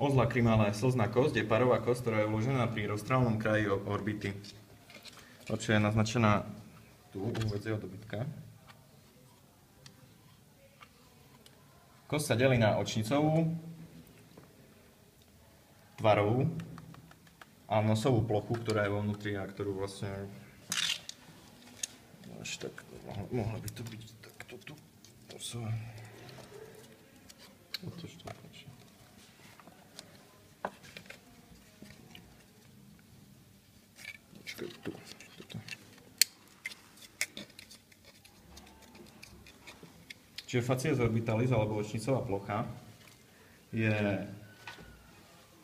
Os lacrimale, slzná kosť, je parová kosť, ktorá je uložená pri rostrálnom kraji orbity. Čo je naznačená tu u hovedzieho dobytka. Kosť sa delí na očnicovú, tvarovú a nosovú plochu, ktorá je vo vnútri a ktorú vlastne až tak mohla by to byť takto tu. Počkaj, tu. Čiže facies orbitalis, alebo očnicová plocha, je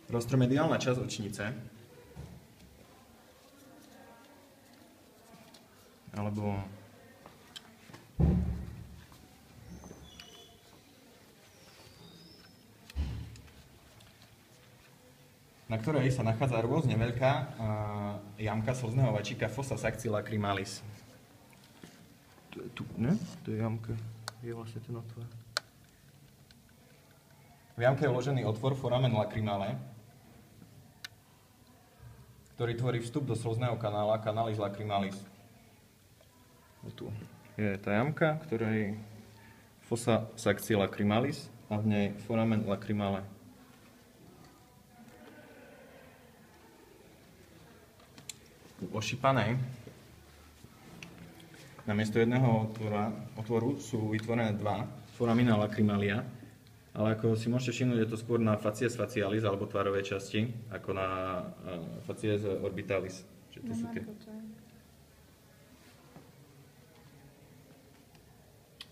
rostromediálna časť očnice, alebo na ktorej sa nachádza rôzne veľká jamka slzného vačíka fossa sancti lacrimalis. To je tu, ne? To je jamka. Je vlastne ten otvor. V jamke je vložený otvor foramen lacrimale, ktorý tvorí vstup do slzného kanála, canalis lacrimalis. Tu je tá jamka, ktorá je fossa sancti lacrimalis a v nej foramen lacrimale. U ošípanej namiesto jedného otvoru sú vytvorené dva foramina lacrimalia, ale ako si môžete všimnúť, je to skôr na facies facialis alebo tvarovej časti, ako na facies orbitalis. Čiže to sú tie.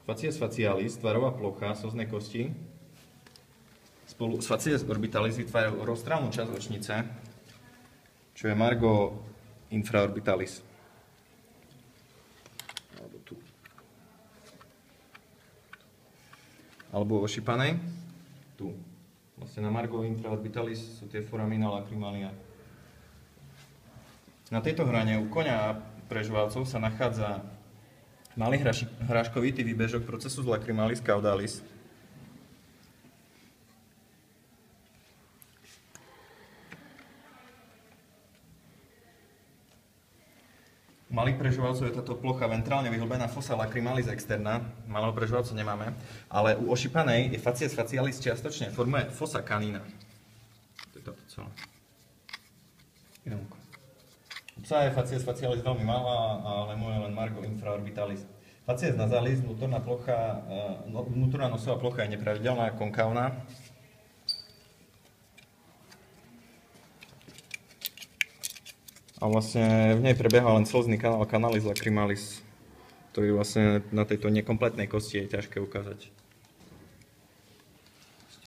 Facies facialis, tvarová plocha slznej kosti, spolu s facies orbitalis vytvárajú rostrálnu časť očnice, čo je margo infraorbitalis. Alebo ošípanej, tu. Vlastne na margo infraorbitalis sú tie foramina lacrimalia. Na tejto hrane u koňa a prežválcov sa nachádza malý hráškovitý výbežok procesus lacrimalis caudalis. U malých prežválcov je táto plocha ventrálne vyhlbená fossa lacrimalis externa, malého prežválca nemáme, ale u ošípanej je facies facialis čiastočne formuje fossa canina. To je táto celá. U psa je facies facialis veľmi malá, ale moje len margo infraorbitalis. Facies nasalis, vnútorná nosová plocha je nepravidelná, konkávna. A vlastne v nej prebieha len slzný kanál, canalis lacrimalis, ktorý vlastne na tejto nekompletnej kosti je ťažké ukázať.